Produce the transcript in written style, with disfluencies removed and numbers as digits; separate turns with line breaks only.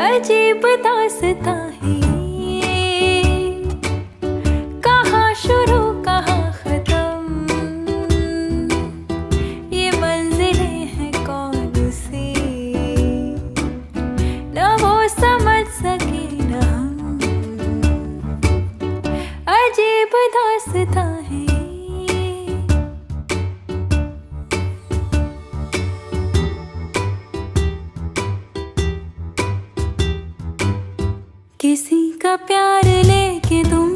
अजीब दास्तां है ये, कहाँ शुरू कहाँ खत्म, ये मंजिलें हैं कौन सी, न वो समझ सके न हम। अजीब दास्तां है ये। किसी का प्यार लेके तुम